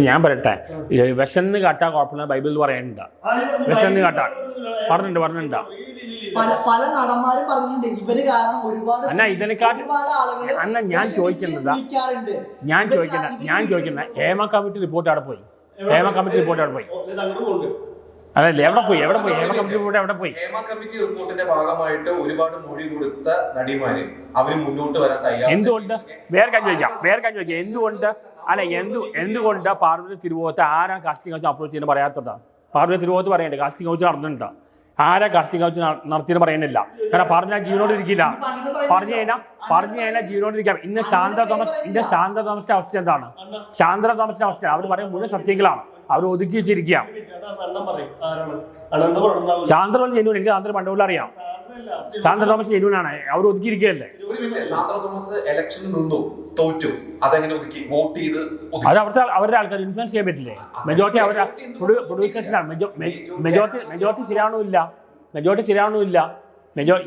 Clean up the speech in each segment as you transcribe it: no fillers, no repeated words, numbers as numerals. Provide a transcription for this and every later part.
ഞാൻ പറയട്ടെ, വിശന്ന് കാട്ടാ കുഴപ്പമില്ല, ബൈബിളിൽ പറയുന്നുണ്ട്. വിശന്ന് കാട്ടാ പറഞ്ഞിട്ടുണ്ട്. പല നടന്മാരും പറഞ്ഞിട്ടുണ്ട് ഇവര് കാരണം ഒരുപാട് അന്ന ഇതിനെക്കാട്ടും അന്ന ഞാൻ ചോദിക്കുന്നത് ഹേമ കമ്മിറ്റി റിപ്പോർട്ട് അവിടെ പോയി. അതല്ലേ എവിടെ പോയി ഹേമ കമ്മിറ്റി റിപ്പോർട്ട് എവിടെ പോയി? ഹേമ കമ്മിറ്റി റിപ്പോർട്ടിന്റെ ഭാഗമായിട്ട് ഒരുപാട് മൊഴി കൊടുത്ത നടിമാര് അവര് മുന്നോട്ട് വരാൻ തയ്യാറാണ്. എന്തുകൊണ്ട് വേറെ കാര്യം ചോദിക്കാം എന്തുകൊണ്ട് പാർവതി തിരുവോത്ത് ആരാ കാസ്റ്റിംഗ് ഹൗസ് അപ്രോച്ച് ചെയ്യുന്നത് പറയാത്തതാ? പാർവതി തിരുവോത്ത് പറയണ്ടേ കാസ്റ്റിംഗ് ഹൗസ് നടന്നിട്ടുണ്ട്. ആരാ കാസ്റ്റിംഗ് ഹൗസ് നടത്തിയെന്ന് പറയുന്നില്ല. കാരണം പറഞ്ഞാൽ ജീവനോട് ഇരിക്കില്ല. പറഞ്ഞു കഴിഞ്ഞാൽ ജീവനോട് ഇരിക്കാം. ഇന്ന് ശാന്ത തോമസിന്റെ അവസ്ഥ എന്താണ്? ശാന്ത തോമസിന്റെ അവസ്ഥ അവർ പറയും മുഴുവൻ സത്യങ്ങളാണ്. അവർ ഒതുക്കി വെച്ചിരിക്കുക. ശാന്ത തോമസ് ജനുവൻ, എനിക്ക് ശാന്ത പണ്ടുള്ള അറിയാം. ശാന്ത തോമസ് ജനുവനാണ്. അവർ ഒതുക്കിയിരിക്കുകയല്ലേ. അത് അവരുടെ ആൾക്കാർ ഇൻഫ്ലുവൻസ് ചെയ്യാൻ പറ്റില്ലേ? മെജോറിറ്റി അവരുടെ പ്രൊഡ്യൂസേഴ്സിനാണ്. മെജോറിറ്റി ശരിയാവണമില്ല.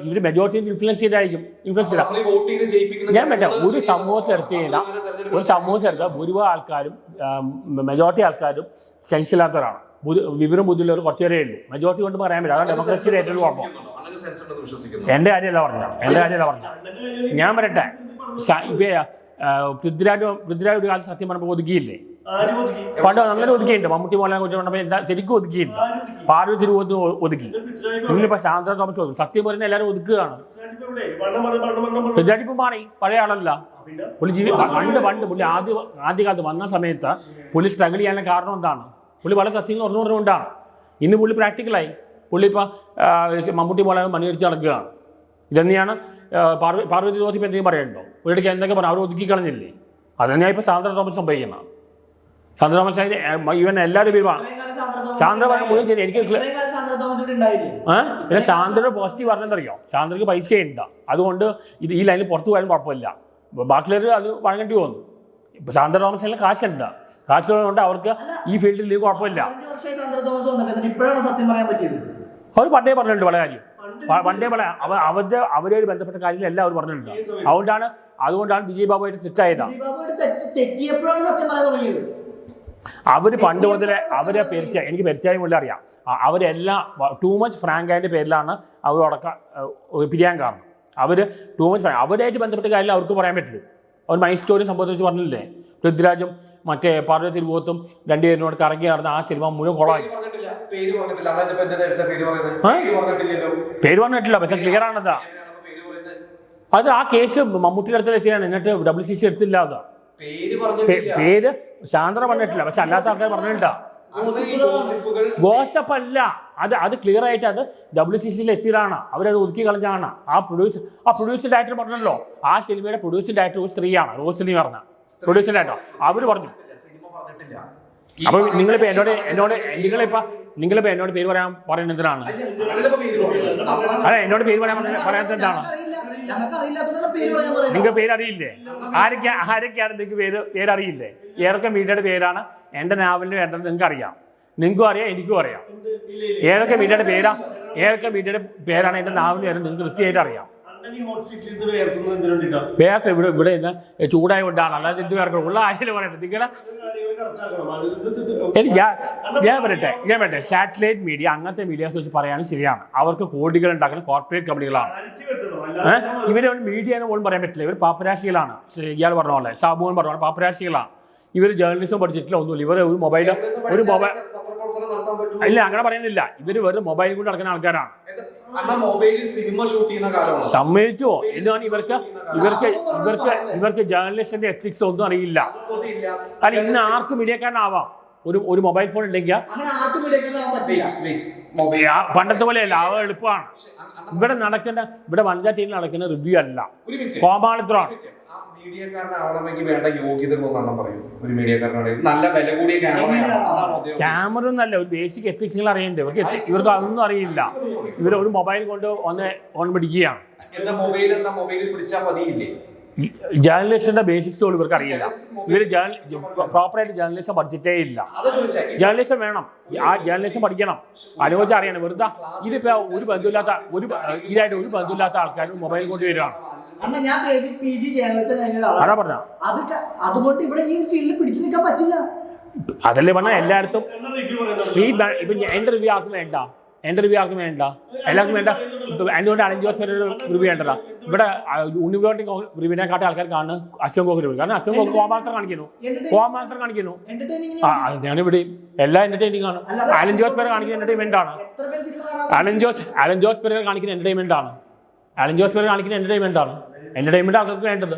ഇവര് മെജോറിറ്റി ഇൻഫ്ലുവൻസ് ചെയ്തായിരിക്കും. ഞാൻ പറ്റാം ഒരു സമൂഹത്തിലെടുത്ത ഭൂരിഭാഗം ആൾക്കാരും മെജോറിറ്റി ആൾക്കാരും സെൻസ് ഇല്ലാത്തവരാണ്. വിവരം ബുദ്ധിയുള്ളവർ കുറച്ചുപേരേ ഉള്ളൂ. മെജോറിറ്റി കൊണ്ട് പറയാൻ പറ്റില്ല. അതാണ് ഡെമോക്രസിയുടെ ഏറ്റവും കുഴപ്പം. എന്റെ കാര്യമല്ല പറഞ്ഞ ഞാൻ പറയട്ടെ, പൃഥ്വിരാജ് ഒരു കാലം സത്യം പറഞ്ഞപ്പോൾ ഒതുക്കിയില്ലേ? പണ്ട് അങ്ങനെ ഒതുക്കിയിട്ടുണ്ട്. മമ്മൂട്ടി മോഹൻലാൽ കുറിച്ച് പറഞ്ഞപ്പോൾ ശരിക്കും ഒതുക്കിയില്ല. പാർവതി തിരുവോത്ത് ഒതുക്കി. ഇന്നിപ്പോ ശാന്ത തോമസ് ഒതുക്കി. സത്യം പറഞ്ഞാൽ എല്ലാവരും ഒതുക്കുകയാണ്. പൃഥ്വിരാജ് ഇപ്പം മാറി, പഴയ ആളല്ല. പുള്ളി പണ്ട് പുള്ളി ആദ്യകാലത്ത് വന്ന സമയത്ത് പുള്ളി സ്ട്രഗിൾ ചെയ്യാനുള്ള കാരണം എന്താണ്? പുള്ളി പല സത്യങ്ങൾ പറഞ്ഞുകൊണ്ടാണ്. ഇന്ന് പുള്ളി പ്രാക്ടിക്കലായി. പുള്ളി ഇപ്പം മമ്മൂട്ടി മോഹൻലാൽ മണിയടിച്ച് നടക്കുകയാണ്. ഇതെന്നെയാണ് പാർവതി തിരുവോത്ത് ഇപ്പം എന്തെങ്കിലും പറയണ്ടോ? ഒരിടയ്ക്ക് എന്തൊക്കെ പറഞ്ഞു അവർ ഒതുക്കി കളഞ്ഞില്ലേ? അത് തന്നെയാണ് ഇപ്പം സാന്ദ്ര തോമസ് സംഭവിക്കുന്നത്. സാന്ദ്ര തോമസ് ഇവൻ എല്ലാവരും പേരുമാണ്. സാന്ദ്ര പറഞ്ഞ മുഴുവൻ ശരി. എനിക്ക് പിന്നെ സാന്ദ്രയുടെ പോസിറ്റീവ് പറഞ്ഞെന്തറിയോ? സാന്ദ്രയ്ക്ക് പൈസ ഉണ്ട്. അതുകൊണ്ട് ഈ ലൈനിൽ പുറത്തു പോയാലും കുഴപ്പമില്ല. ബാക്കിയുള്ളവർ അത് വഴങ്ങേണ്ടി വന്നു. ഇപ്പം സാന്ദ്ര തോമസിന് കാശുണ്ട്. കാശുള്ളതുകൊണ്ട് അവർക്ക് ഈ ഫീൽഡിൽ കുഴപ്പമില്ല. അവർ പണ്ടേ പറഞ്ഞിട്ടുണ്ട് പല കാര്യം. പണ്ടേ പറയാം അവരുമായി ബന്ധപ്പെട്ട കാര്യങ്ങൾ എല്ലാം അവർ പറഞ്ഞിട്ടുണ്ട്. അതുകൊണ്ടാണ് വിജയ് ബാബുവായിട്ട് തെറ്റായത്. അവര് പണ്ട് മുതലേ അവരെ എനിക്ക് പെരിച്ചായ മുതലേ അറിയാം. അവരെല്ലാം ടൂ മച്ച് ഫ്രാങ്കായതിൻ്റെ പേരിലാണ് അവരടക്ക പിരിയാൻ കാരണം. അവര് ടൂ മച്ച് ഫ്രാങ്ക്. അവരായിട്ട് ബന്ധപ്പെട്ട കാര്യങ്ങൾ അവർക്ക് പറയാൻ പറ്റുള്ളൂ. അവർ മൈ സ്റ്റോറി സംഭവത്തെ വെച്ച് പറഞ്ഞില്ലേ? പൃഥ്വിരാജും മറ്റേ പാർവതി തിരുവോത്തും രണ്ടുപേരിനോട് കറങ്ങി നടന്ന ആ സിനിമ മുഴുവൻ കൊളായി. പേര് പറഞ്ഞിട്ടില്ല, പക്ഷെ ക്ലിയർ ആണതാ. അത് ആ കേസ് മമ്മൂട്ടിയുടെ അടുത്ത് എത്തിയാണ്. എന്നിട്ട് WCC എടുത്തില്ല. അതാ പേര് ശാന്ത പറഞ്ഞിട്ടില്ല, പക്ഷെ അല്ലാത്ത ആൾക്കാർ പറഞ്ഞിട്ടുണ്ടാ. ഗോസപ്പ് അല്ല അത് ക്ലിയർ ആയിട്ട് അത് WCCയിൽ എത്തിയതാണ്. അവരത് ഒതുക്കി കളഞ്ഞാണ്. ആ പ്രൊഡ്യൂസർ ഡയറക്ടർ പറഞ്ഞല്ലോ, ആ സിനിമയുടെ പ്രൊഡ്യൂസർ ഡയറക്ടർ ഒരു സ്ത്രീയാണ്, റോസ്ലി പറഞ്ഞ പ്രൊഡ്യൂസർ ഡയറക്ടർ. അവര് പറഞ്ഞു. അപ്പൊ നിങ്ങളിപ്പോ എന്നോട് പേര് പറയാൻ പറയുന്നത് എന്തിനാണ്? അതെ, എന്നോട് പേര് പറയാത്തത് എന്താണ്? നിങ്ങൾക്ക് പേരറിയില്ലേ? ആരൊക്കെയാണ് നിങ്ങൾക്ക് പേരറിയില്ലേ? ഏതൊക്കെ മീഡിയയുടെ പേരാണ് എൻ്റെ നാവലിന് വേണ്ടത് നിങ്ങൾക്ക് അറിയാം. നിങ്ങൾക്കും അറിയാം, എനിക്കും അറിയാം. ഏതൊക്കെ മീഡിയയുടെ പേരാണ് എൻ്റെ നാവിന് വരുന്നത് നിങ്ങൾക്ക് കൃത്യമായിട്ട് അറിയാം. വേറെ ഇവിടെ ഇന്ന് ചൂടായതുകൊണ്ടാണ്, അല്ലാതെ എന്ത് വേർക്കണം ഉള്ള ആരെങ്കിലും പറയട്ടെ. നിങ്ങളെ ഞാൻ പറയട്ടെ സാറ്റലൈറ്റ് മീഡിയ അങ്ങനത്തെ മീഡിയാസ് വെച്ച് പറയുകയാണെങ്കിൽ ശരിയാണ്. അവർക്ക് കോടികൾ ഉണ്ടാക്കുന്ന കോർപ്പറേറ്റ് കമ്പനികളാണ്. ഇവരെ മീഡിയ എന്ന് പോലും പറയാൻ പറ്റില്ല. ഇവർ പാപ്പരാശികളാണ്. ഇയാൾ പറഞ്ഞ പോലെ, ഷാബുൻ പറഞ്ഞ പോലെ പാപ്പരാശികളാണ്. ഇവർ ജേർണലിസം പഠിച്ചിട്ടില്ല, ഒന്നുമില്ല. ഇവർ ഒരു മൊബൈൽ ഇല്ല, അങ്ങനെ പറയുന്നില്ല. ഇവർ വെറുതെ മൊബൈൽ കൊണ്ട് നടക്കുന്ന ആൾക്കാരാണ്. സമ്മതിച്ചോ? എന്താണ് ഇവർക്ക് ജേർണലിസ്റ്റിന്റെ എത്തിക്സ് ഒന്നും അറിയില്ല. അല്ല, ഇന്ന് ആർക്കും മീഡിയക്കാരനാവാം. ഒരു മൊബൈൽ ഫോൺ ഉണ്ടെങ്കിൽ പണ്ടത്തെ പോലെയല്ല, അത് എളുപ്പമാണ്. ഇവിടെ വനിതാ ടീമിൽ നടക്കുന്ന റിവ്യൂ അല്ല, കോമാളിത്തരമാണ്. ക്യാമറ ഒന്നല്ല, ഒരു ബേസിക് എത്തിക്സുകൾ അറിയണ്ടേ ഇവർക്ക് അതൊന്നും അറിയില്ല. ഇവർ ഒരു മൊബൈൽ കൊണ്ട് ഓൺ പിടിക്കുകയാണ്. ജേർണലിസ്റ്റിന്റെ ബേസിക്സ് പോലും ഇവർക്ക് അറിയില്ല. ഇവര് പ്രോപ്പറായിട്ട് ജേർണലിസം പഠിച്ചിട്ടേ ഇല്ല. ജേർണലിസം വേണം, ആ ജേർണലിസം പഠിക്കണം, ആലോചിച്ച് അറിയണം. വെറുതെ ഇതിപ്പോ ഒരു ബന്ധമില്ലാത്ത ആൾക്കാർ മൊബൈൽ കൊണ്ട് വരികയാണ്. അതുകൊണ്ട് ഇവിടെ ഈ ഫീൽഡിൽ പിടിച്ചു നിൽക്കാൻ പറ്റില്ല. അതല്ലേ പറഞ്ഞാൽ എല്ലായിടത്തും സ്ട്രീറ്റ് ഇപ്പം എൻ്റെ റിവ്യൂ ആർക്കും വേണ്ട, എൻ്റെ റിവ്യൂ ആർക്കും വേണ്ട, എല്ലാവർക്കും വേണ്ട. ഇപ്പം എന്തുകൊണ്ട് അലൻ ജോസ് പെരേര റിവ്യൂ വേണ്ടല്ല? ഇവിടെ യൂണിവേഴ്സിറ്റി റിവ്യൂവിനെക്കാട്ടി ആൾക്കാർ കാണുന്നു അശ്വൻ ഗോക്ക് റിവ്യൂ. കാരണം അശ്വൻ ഗോക്ക് കോമാത്രം കാണിക്കുന്നു. ഞാൻ ഇവിടെ എല്ലാ എന്റർടൈനിങ് ആണ്. അലൻ ജോസ് പെരേര കാണിക്കുന്ന എന്റർടൈൻമെന്റ് ആണ്. അലൻ ജോസ് പെരേര കാണിക്കുന്ന എന്റർടൈൻമെന്റ് ആണ്. എന്റർടൈൻമെന്റ് ആൾക്ക് വേണ്ടത്.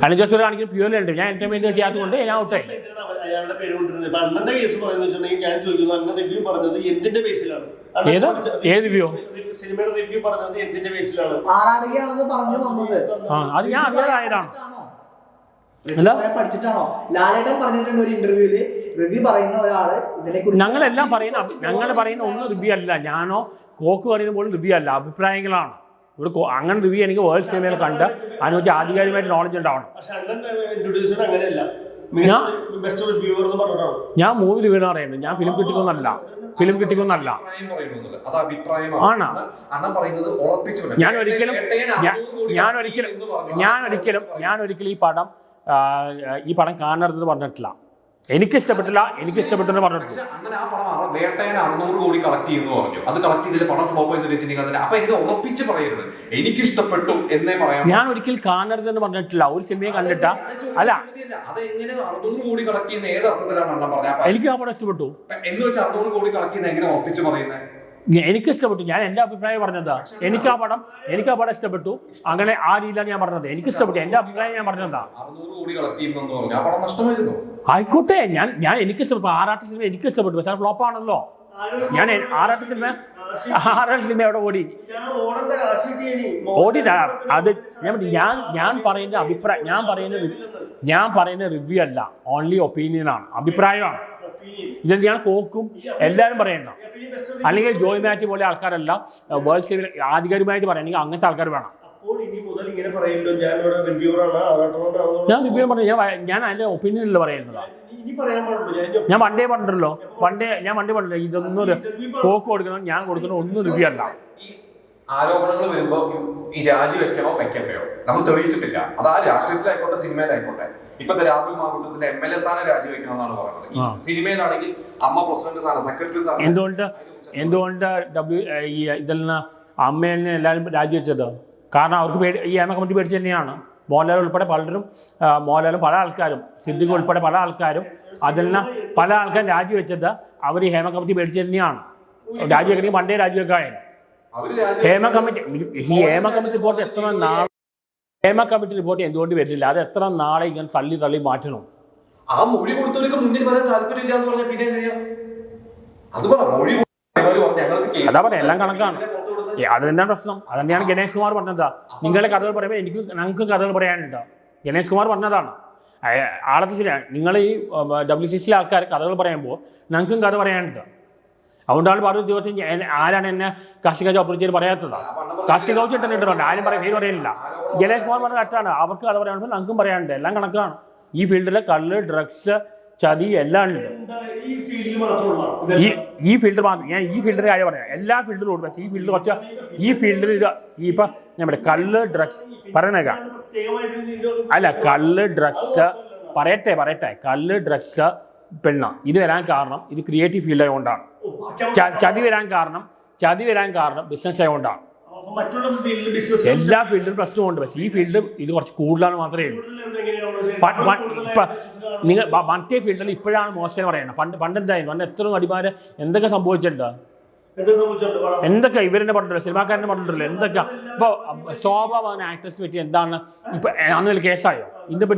അലൻ ജോസ് പെരേര കാണിക്കുന്ന പ്യൂർലി ഉണ്ട്. ഞാൻ എന്റർടൈൻമെന്റ് ചെയ്യാത്തതുകൊണ്ട് ഞാൻ ഔട്ടായി. അയാളുടെ പേര് കൊണ്ടിരുന്നത് അണ്ണന്റെ കേസ് പറയുന്നത് ഞാൻ ചോദിക്കുന്നു, അണ്ണൻ റിവ്യൂ പറഞ്ഞത് എന്തിന്റെ ബേസിലാണ്? ഏത് റിവ്യൂ? സിനിമയുടെ റിവ്യൂ പറഞ്ഞത് എന്തിന്റെ ബേസിലാണ്? ആറാടുകയാണെന്ന് പറഞ്ഞു വന്നത് അത് ഞാൻ അറിയാതായതാണ്. പഠിച്ചിട്ടാണോ? ലാലേട്ടൻ പറഞ്ഞിട്ടുണ്ട് ഒരു ഇന്റർവ്യൂല്, റിവ്യൂ പറയുന്ന ഒരാള് ഇതിനെക്കുറിച്ച് ഞങ്ങളെല്ലാം പറയുന്ന ഒന്നും റിവ്യൂ അല്ല. ഞാനോ കോക്ക് പറയുന്ന പോലും റിവ്യൂ അല്ല, അഭിപ്രായങ്ങളാണ്. ഇവിടെ അങ്ങനെ റിവ്യൂ എനിക്ക് വേൾഡ് സിനിമയിൽ കണ്ട് അതിനെക്കുറിച്ച് ആധികാരികമായിട്ട് നോളജ് ഉണ്ടാവണം. ഞാൻ മൂവി റിവ്യൂ പറയുന്നത്, ഞാൻ ഫിലിം ക്രിട്ടിക്കൊന്നല്ല. ആണ്. ഞാൻ ഒരിക്കലും ഈ പടം കാണരുതെന്ന് പറഞ്ഞിട്ടില്ല. എനിക്ക് ഇഷ്ടപ്പെട്ടില്ല, പറഞ്ഞിട്ടില്ല. അങ്ങനെ ആ പടം വേട്ടയൻ 600 കോടി കളക്ട് ചെയ്യുന്നു പറഞ്ഞു. അത് കളക്ട് ചെയ്തിട്ട് പടം ഫ്ലോപ്പ് എന്ന് വെച്ചിട്ടുണ്ടെങ്കിൽ അപ്പൊ ഇങ്ങനെ ഉറപ്പിച്ച് പറയരുത് എനിക്ക് ഇഷ്ടപ്പെട്ടു എന്നേ പറയാം. ഞാൻ ഒരിക്കൽ കാണരുതെന്ന് പറഞ്ഞിട്ടില്ല. ഒരു സിനിമയെ കണ്ടിട്ട അല്ല, അതെങ്ങനെ 600 കോടി കളക്ട് ചെയ്യുന്ന ഏത് അർത്ഥത്തിലാണ് അണ്ണൻ പറഞ്ഞത്? എനിക്ക് ആ പടം ഇഷ്ടപ്പെട്ടു എന്ന് വെച്ചാൽ 600 കോടി കളക്ട് ചെയ്യുന്ന എങ്ങനെ ഉറപ്പിച്ച് പറയുന്നത്? എനിക്ക് ഇഷ്ടപ്പെട്ടു. ഞാൻ എൻ്റെ അഭിപ്രായം പറഞ്ഞതാ. എനിക്ക് ആ പടം ഇഷ്ടപ്പെട്ടു. അങ്ങനെ ആ രീതിയിലാണ് ഞാൻ പറഞ്ഞത്. എനിക്ക് ഇഷ്ടപ്പെട്ടു. എൻ്റെ അഭിപ്രായം ഞാൻ പറഞ്ഞതാ. 600 കോടി കളക്ട് ചെയ്യുന്നു പറഞ്ഞു. ആ പടം നഷ്ടമായിരുന്നു. ആയിക്കോട്ടെ, ഞാൻ എനിക്ക് ഇഷ്ടപ്പെട്ടു. ആറാട്ട് സിനിമ എനിക്ക് ഇഷ്ടപ്പെട്ടു. പക്ഷേ ഫ്ലോപ്പ് ആണല്ലോ. ഞാൻ ആറാട്ട് സിനിമ എവിടെ ഓടി അത് ഞാൻ പറയുന്ന അഭിപ്രായം, ഞാൻ പറയുന്ന റിവ്യൂ അല്ല, ഓൺലി ഒപ്പീനിയനാണ്, അഭിപ്രായമാണ്. ഇത് ഞാൻ കോക്കും എല്ലാവരും പറയണം. അല്ലെങ്കിൽ ജോയ് മാറ്റി പോലെ ആൾക്കാരല്ല വേൾഡ് സിനിമ ആധികാരികമായിട്ട് പറയണമെങ്കിൽ അങ്ങനത്തെ ആൾക്കാർ വേണം. ഞാൻ റിവ്യൂ പറഞ്ഞു. ഞാൻ അതിന്റെ ഒപ്പീനിയനിൽ പറയുന്നതാണ്. ഞാൻ വണ്ടേ പറഞ്ഞല്ലോ. ഇതൊന്നും കോക്ക് കൊടുക്കണം, ഞാൻ കൊടുക്കണം, ഒന്നും റിവ്യൂ അല്ല. ആരോപണങ്ങൾ വരുമ്പോ ഈ രാജിവെക്കണോ വെക്കണ്ടയോ നമ്മൾ തെളിയിച്ചിട്ടില്ല. അത് ആ രാഷ്ട്രീയത്തിലായിക്കോട്ടെ സിനിമയിലായിക്കോട്ടെ. ഇപ്പൊ രാഹുൽ മാങ്കൂട്ടത്തിന്റെ MLA സ്ഥാനം രാജിവെക്കണമെന്നാണ് പറയുന്നത്. സിനിമയിലാണെങ്കിൽ അമ്മ പ്രസിഡന്റ് സ്ഥാനം, സെക്രട്ടറി സ്ഥാനം. എന്തുകൊണ്ട് ഇതെല്ലാം അമ്മേനെ എല്ലാവരും രാജിവെച്ചത്? കാരണം അവർക്ക് ഈ ഹേമ കമ്മിറ്റി പേടിച്ച് തന്നെയാണ്. മോഹൻലാൽ ഉൾപ്പെടെ പല ആൾക്കാരും, സിദ്ദിഖ് ഉൾപ്പെടെ പല ആൾക്കാരും, അതെല്ലാം പല ആൾക്കാരും രാജിവെച്ചത് അവർ ഈ ഹേമ കമ്മിറ്റി പേടിച്ച് തന്നെയാണ്. രാജിവെക്കണമെങ്കിൽ പണ്ടേ രാജിവെക്കാൻ ഹേമ കമ്മിറ്റി റിപ്പോർട്ട് എത്ര നാളെ എന്തുകൊണ്ട് വരുന്നില്ല? അത് എത്ര നാളെ ഇങ്ങനെ തള്ളി മാറ്റണം? ആ മൊഴി കൊടുത്തവർക്ക് മുന്നിൽ വരാൻ താല്പര്യമില്ല എന്ന് പറഞ്ഞാൽ പിന്നെ എങ്ങനെയാ? അതാ പറയാം, എല്ലാം കണക്കാണ്. അത് തന്നെയാണ് പ്രശ്നം. അത് തന്നെയാണ് ഗണേഷ് കുമാർ പറഞ്ഞത്. നിങ്ങളുടെ കഥകൾ പറയുമ്പോൾ ഞങ്ങൾക്ക് കഥകൾ പറയാനുണ്ട്. ഗണേഷ് കുമാർ പറഞ്ഞതാണ്. ആളത്തെ ശരിയാണ്. നിങ്ങൾ ഈ WCC ആൾക്കാർ കഥകൾ പറയുമ്പോൾ ഞങ്ങൾക്കും കഥ പറയാനുണ്ട്. അതുകൊണ്ടാണ് പറഞ്ഞു ചോദിച്ചാൽ ആരാണ് എന്നെ കാർഷിക ഓപ്പറേറ്റർ പറയാത്തത്? കാർഷിക ഇട്ടിട്ടുണ്ട്, ആരും പേര് പറയുന്നില്ല. ഗണേഷ് കുമാർ പറഞ്ഞ കറക്റ്റാണ്. അവർക്ക് കഥ പറയാനുണ്ട്, ഞങ്ങൾക്കും പറയാനുണ്ട്. എല്ലാം കണക്കാണ്. ഈ ഫീൽഡിൽ കള്ള്, ഡ്രഗ്സ്, ചതി എല്ലാം ഉണ്ട്. ഈ ഫീൽഡ് മാത്രം ഞാൻ ഈ ഫീൽഡിന്റെ കാര്യം പറയാം. എല്ലാ ഫീൽഡിലും ഉണ്ട്. പക്ഷേ ഈ ഫീൽഡിൽ ഇപ്പൊ ഞാൻ പറയാം, കള്ള്, ഡ്രഗ്സ് പറയുന്നേക്കാം. അല്ല, കള്ള്, ഡ്രഗ്സ് പറയട്ടെ കള്ള്, ഡ്രഗ്സ്, പെണ്ണ ഇത് വരാൻ കാരണം ഇത് ക്രിയേറ്റീവ് ഫീൽഡ് ആയതുകൊണ്ടാണ്. ചതി വരാൻ കാരണം ബിസിനസ് ആയതുകൊണ്ടാണ്. എല്ലാ ഫീൽഡിലും പ്രശ്നമുണ്ട്. പക്ഷേ ഈ ഫീൽഡ് ഇത് കുറച്ച് കൂടുതലാണ് മാത്രമേ ഉള്ളൂ. നിങ്ങൾ മറ്റേ ഫീൽഡിൽ ഇപ്പോഴാണ് മോശം പറയുന്നത്. പണ്ട് എത്ര നടിമാര് എന്തൊക്കെ സംഭവിച്ചിട്ടുണ്ട്, എന്തൊക്കെ ഇവരെന്നെ പറഞ്ഞിട്ടില്ല, സിനിമാക്കാരനെ പറഞ്ഞിട്ടില്ല, എന്തൊക്കെ. ഇപ്പോൾ ശോഭ ആക്ട്രസ് പറ്റി എന്താണ് ഇപ്പൊ അന്ന് കേസായോ? ഇന്നിപ്പോ